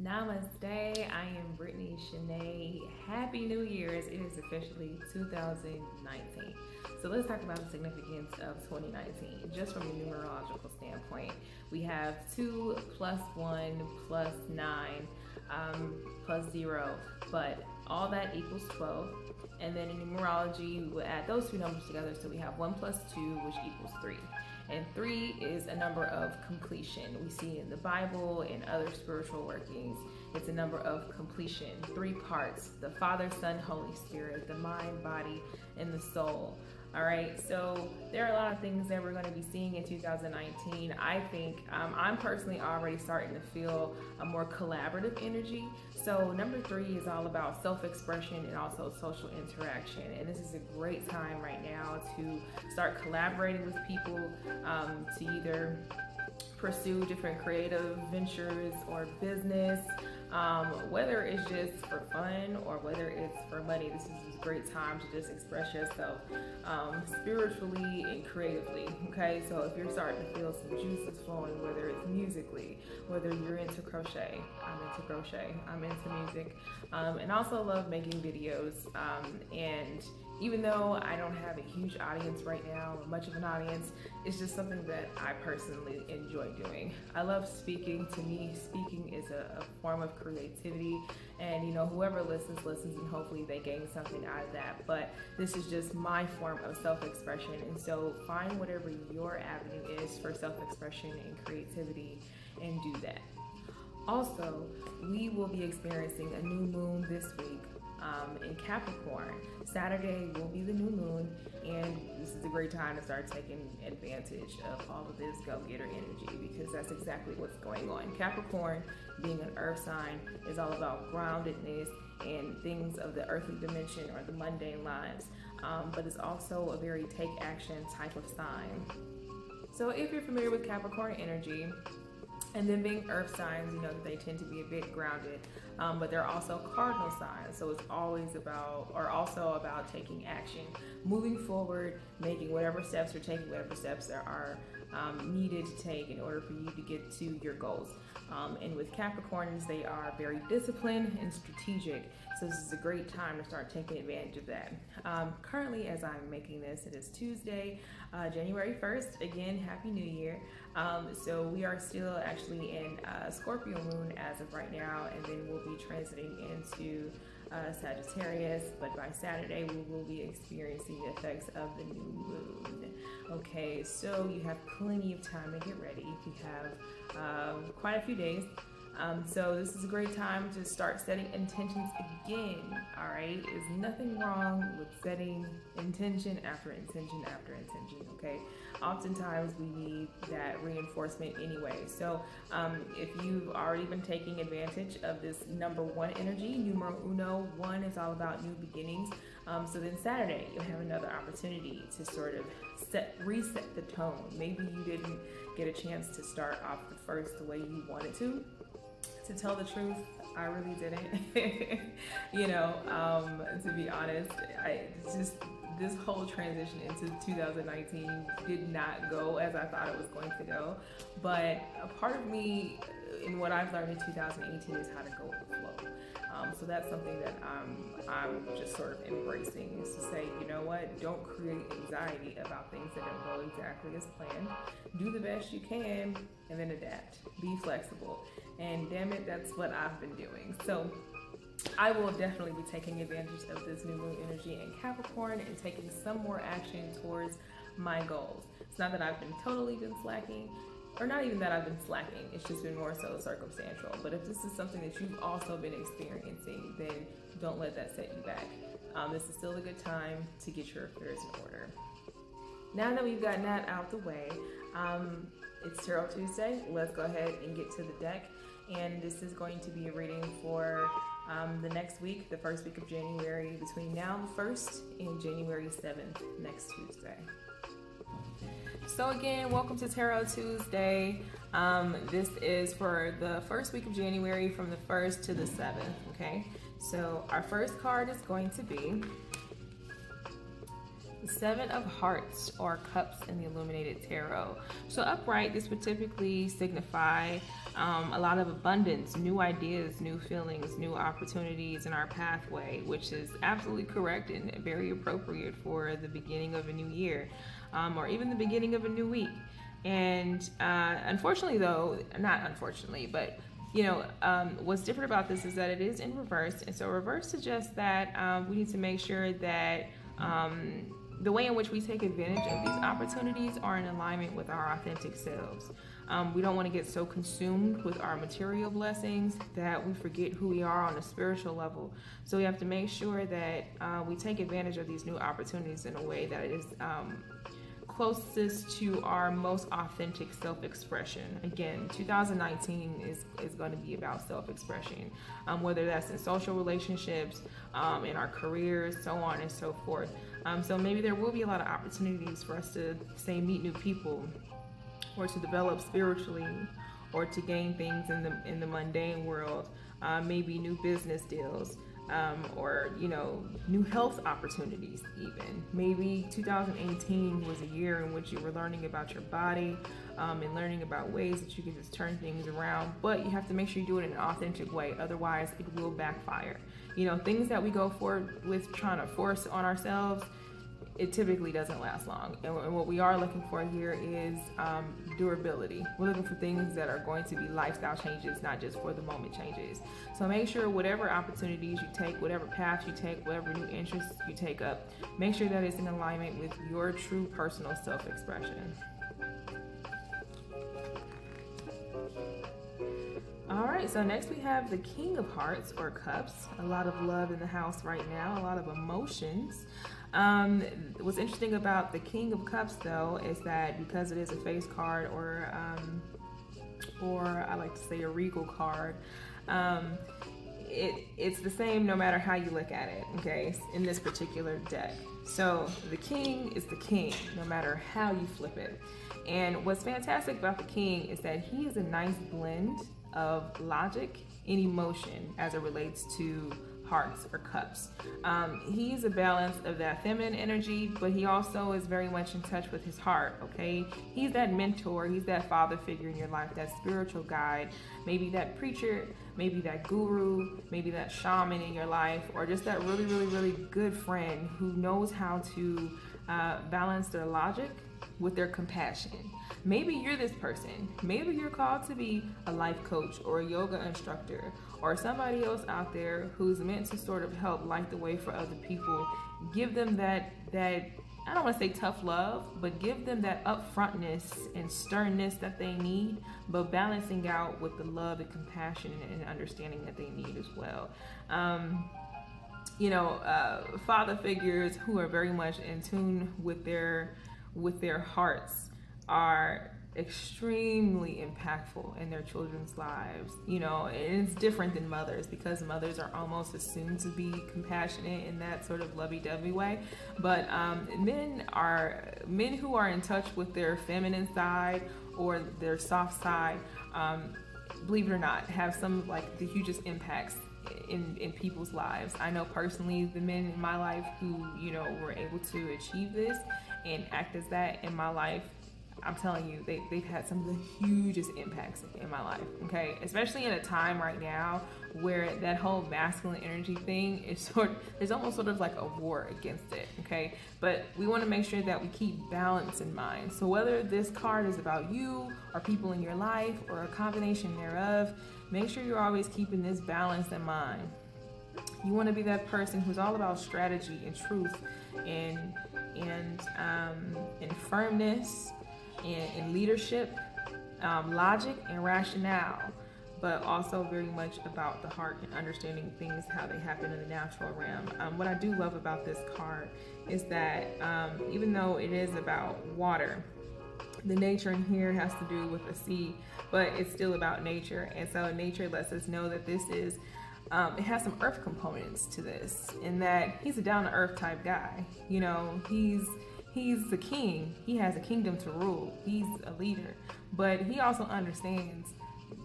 Namaste. I am Brittany Shanae. Happy New Year's. It is officially 2019. So let's talk about the significance of 2019. Just from a numerological standpoint, we have 2 plus 1 plus 9 plus 0, but all that equals 12. And then in numerology, we will add those two numbers together. So we have 1 plus 2, which equals 3. And 3 is a number of completion. We see in the Bible and other spiritual workings, it's a number of completion. 3 parts: the Father, Son, Holy Spirit, the mind, body, and the soul. All right, so there are a lot of things that we're going to be seeing in 2019. I think I'm personally already starting to feel a more collaborative energy. So number 3 is all about self-expression and also social interaction. And this is a great time right now to start collaborating with people, to either pursue different creative ventures or business, whether it's just for fun or whether it's for money. This is a great time to just express yourself spiritually and creatively. Okay, so if you're starting to feel some juices flowing, whether it's musically, whether you're into crochet, I'm into music, and also love making videos. And even though I don't have a huge audience right now, or much of an audience, it's just something that I personally enjoy doing. I love speaking. To me, speaking is a form of creativity, and whoever listens, and hopefully they gain something out of that. But this is just my form of self-expression, and so find whatever your avenue is for self-expression and creativity and do that. Also, we will be experiencing a new moon this week in Capricorn. Saturday will be the new moon, and this is a great time to start taking advantage of all of this go-getter energy, because that's exactly what's going on. Capricorn, being an earth sign, is all about groundedness and things of the earthly dimension or the mundane lives, but it's also a very take action type of sign. So if you're familiar with Capricorn energy, and then being earth signs, you know that they tend to be a bit grounded, but they're also cardinal signs. So it's always about, or also about taking action, moving forward, making whatever steps or taking whatever steps there are needed to take in order for you to get to your goals. And with Capricorns, they are very disciplined and strategic. So this is a great time to start taking advantage of that. Currently, as I'm making this, it is Tuesday, January 1st. Again, Happy New Year. So we are still actually in Scorpio moon as of right now, and then we'll be transiting into Sagittarius, but by Saturday we will be experiencing the effects of the new moon. Okay, so you have plenty of time to get ready. You have quite a few days. So this is a great time to start setting intentions again. All right, there's nothing wrong with setting intention after intention after intention. Okay, oftentimes we need that reinforcement anyway. So if you've already been taking advantage of this number 1 energy, numero uno, 1 is all about new beginnings. So then Saturday you'll have another opportunity to sort of reset the tone. Maybe you didn't get a chance to start off the first the way you wanted to. To tell the truth, I really didn't. To be honest, this whole transition into 2019 did not go as I thought it was going to go. But a part of me, in what I've learned in 2018, is how to go with the flow. So that's something that I'm just sort of embracing, is to say, you know what, don't create anxiety about things that don't go exactly as planned. Do the best you can and then adapt. Be flexible. And damn it, that's what I've been doing. So I will definitely be taking advantage of this new moon energy in Capricorn and taking some more action towards my goals. It's not that I've been totally slacking, or not even that I've been slacking, it's just been more so circumstantial. But if this is something that you've also been experiencing, then don't let that set you back. This is still a good time to get your affairs in order. Now that we've gotten that out the way, it's Tarot Tuesday. Let's go ahead and get to the deck. And this is going to be a reading for the next week, the first week of January, between now and the 1st and January 7th, next Tuesday. So again, welcome to Tarot Tuesday. This is for the first week of January, from the 1st to the 7th, okay? So our first card is going to be the 7 of Hearts, or Cups in the Illuminated Tarot. So upright, this would typically signify a lot of abundance, new ideas, new feelings, new opportunities in our pathway, which is absolutely correct and very appropriate for the beginning of a new year, or even the beginning of a new week. And unfortunately, though, not unfortunately, but what's different about this is that it is in reverse. And so reverse suggests that we need to make sure that the way in which we take advantage of these opportunities are in alignment with our authentic selves. We don't want to get so consumed with our material blessings that we forget who we are on a spiritual level. So we have to make sure that we take advantage of these new opportunities in a way that is closest to our most authentic self-expression. Again, 2019 is going to be about self-expression, whether that's in social relationships, in our careers, so on and so forth. So maybe there will be a lot of opportunities for us to, say, meet new people, or to develop spiritually, or to gain things in the mundane world, maybe new business deals. Or new health opportunities even. Maybe 2018 was a year in which you were learning about your body, and learning about ways that you can just turn things around, but you have to make sure you do it in an authentic way, otherwise it will backfire. Things that we go for with trying to force on ourselves, it typically doesn't last long. And what we are looking for here is durability. We're looking for things that are going to be lifestyle changes, not just for the moment changes. So make sure whatever opportunities you take, whatever path you take, whatever new interests you take up, make sure that it's in alignment with your true personal self-expression. All right, so next we have the King of Hearts, or Cups. A lot of love in the house right now, a lot of emotions. What's interesting about the King of Cups, though, is that because it is a face card, or I like to say a regal card, it's the same no matter how you look at it, okay, in this particular deck. So the King is the King no matter how you flip it. And what's fantastic about the King is that he is a nice blend of logic and emotion as it relates to hearts or cups. He's a balance of that feminine energy, but he also is very much in touch with his heart, okay? He's that mentor, he's that father figure in your life, that spiritual guide, maybe that preacher, maybe that guru, maybe that shaman in your life, or just that really, really, really good friend who knows how to balance their logic with their compassion. Maybe you're this person. Maybe you're called to be a life coach or a yoga instructor, or somebody else out there who's meant to sort of help light the way for other people. Give them that I don't want to say tough love, but give them that upfrontness and sternness that they need, but balancing out with the love and compassion and understanding that they need as well. Father figures who are very much in tune with their hearts are extremely impactful in their children's lives. And it's different than mothers, because mothers are almost assumed to be compassionate in that sort of lovey-dovey way. But men who are in touch with their feminine side or their soft side, believe it or not, have some like the hugest impacts in people's lives. I know personally the men in my life who were able to achieve this and act as that in my life. I'm telling you, they've had some of the hugest impacts in my life, okay? Especially in a time right now where that whole masculine energy thing is there's almost sort of like a war against it, okay? But we want to make sure that we keep balance in mind. So whether this card is about you or people in your life or a combination thereof, make sure you're always keeping this balance in mind. You want to be that person who's all about strategy and truth and firmness, in leadership, logic and rationale, but also very much about the heart and understanding things how they happen in the natural realm. What I do love about this card is that even though it is about water, the nature in here has to do with the sea, but it's still about nature. And so nature lets us know that this is it has some earth components to this, in that he's a down-to-earth type guy. He's the king. He has a kingdom to rule. He's a leader, but he also understands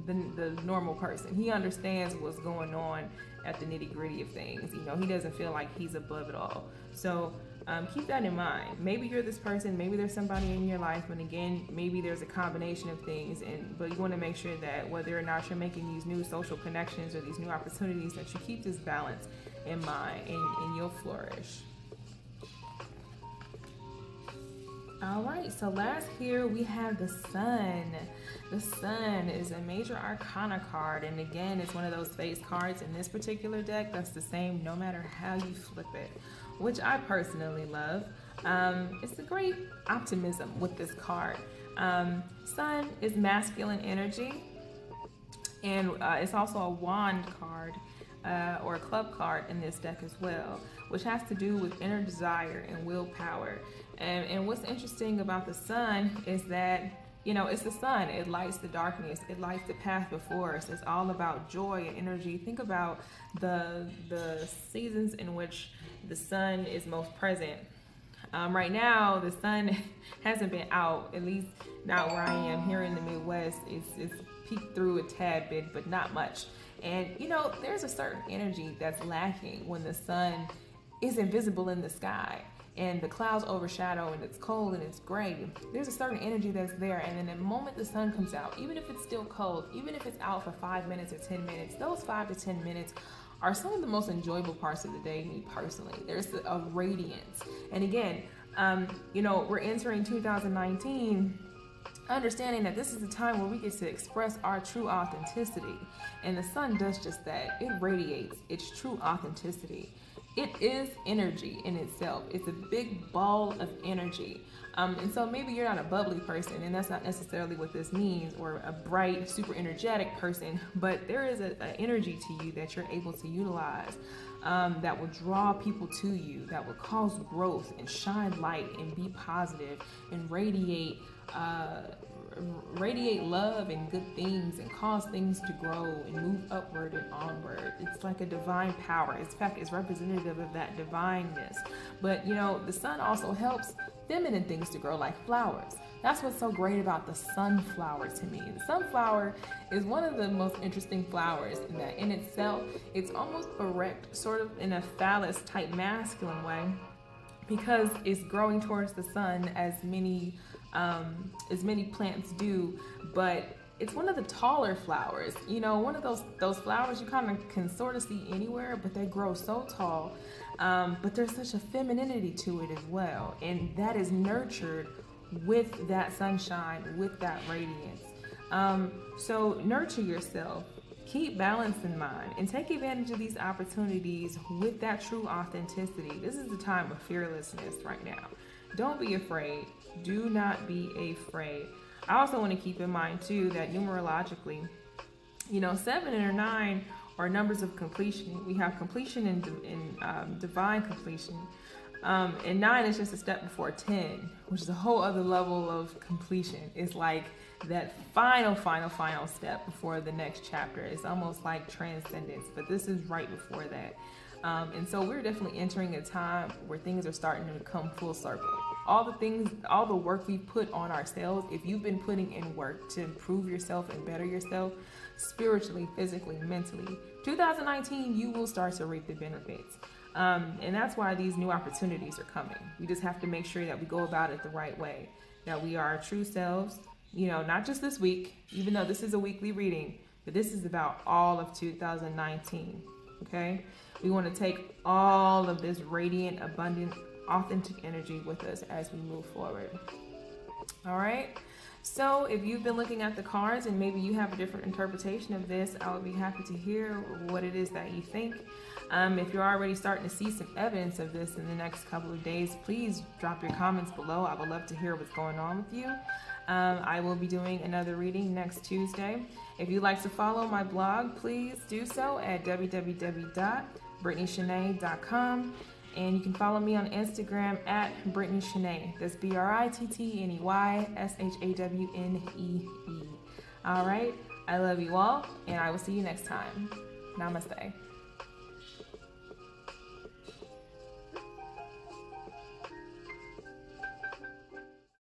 the normal person. He understands what's going on at the nitty-gritty of things. He doesn't feel like he's above it all. So Keep that in mind. Maybe you're this person, maybe there's somebody in your life, and again, maybe there's a combination of things, but you want to make sure that whether or not you're making these new social connections or these new opportunities, that you keep this balance in mind, and you'll flourish. All right, so last here we have the Sun. The Sun is a major arcana card, and again, it's one of those face cards in this particular deck that's the same no matter how you flip it, which I personally love. It's a great optimism with this card. Sun is masculine energy, and it's also a wand card or a club card in this deck as well, which has to do with inner desire and willpower. And what's interesting about the Sun is that, you know, it's the sun. It lights the darkness. It lights the path before us. It's all about joy and energy. Think about the seasons in which the sun is most present. Right now, the sun hasn't been out, at least not where I am here in the Midwest. It's peeked through a tad bit, but not much. And, you know, there's a certain energy that's lacking when the sun isn't visible in the sky and the clouds overshadow and it's cold and it's gray. There's a certain energy that's there, and then the moment the sun comes out, even if it's still cold, even if it's out for 5 minutes or 10 minutes, those 5 to 10 minutes are some of the most enjoyable parts of the day, me personally. There's a radiance. And again, you know, we're entering 2019, understanding that this is a time where we get to express our true authenticity. And the sun does just that. It radiates its true authenticity. It is energy in itself. It's a big ball of energy. And so maybe you're not a bubbly person, and that's not necessarily what this means, or a bright, super energetic person, but there is an energy to you that you're able to utilize that will draw people to you, that will cause growth and shine light and be positive and radiate love and good things and cause things to grow and move upward and onward. It's like a divine power. In fact, it's representative of that divineness. But you know, the sun also helps feminine things to grow, like flowers. That's what's so great about the sunflower to me. The sunflower is one of the most interesting flowers in that in itself, it's almost erect, sort of in a phallus type masculine way, because it's growing towards the sun as many plants do, but it's one of the taller flowers. You know, one of those flowers you kind of can sort of see anywhere, but they grow so tall. But there's such a femininity to it as well, and that is nurtured with that sunshine, with that radiance. So nurture yourself. Keep balance in mind and take advantage of these opportunities with that true authenticity. This is the time of fearlessness right now. Don't be afraid. Do not be afraid. I also want to keep in mind too that numerologically, you know, 7 or 9 are numbers of completion. We have completion and divine completion. And 9 is just a step before 10, which is a whole other level of completion. It's like that final step before the next chapter. It's almost like transcendence, but this is right before that. And so we're definitely entering a time where things are starting to come full circle. All the work we put on ourselves, if you've been putting in work to improve yourself and better yourself spiritually, physically, mentally, 2019, you will start to reap the benefits. And that's why these new opportunities are coming. We just have to make sure that we go about it the right way, that we are our true selves, you know, not just this week, even though this is a weekly reading, but this is about all of 2019, okay? We want to take all of this radiant, abundant, authentic energy with us as we move forward. All right. So if you've been looking at the cards and maybe you have a different interpretation of this, I would be happy to hear what it is that you think. If you're already starting to see some evidence of this in the next couple of days, please drop your comments below. I would love to hear what's going on with you. I will be doing another reading next Tuesday. If you'd like to follow my blog, please do so at www.brittanyshanae.com. And you can follow me on Instagram at Brittany Shanae. That's BrittanyShawnee. All right. I love you all, and I will see you next time. Namaste.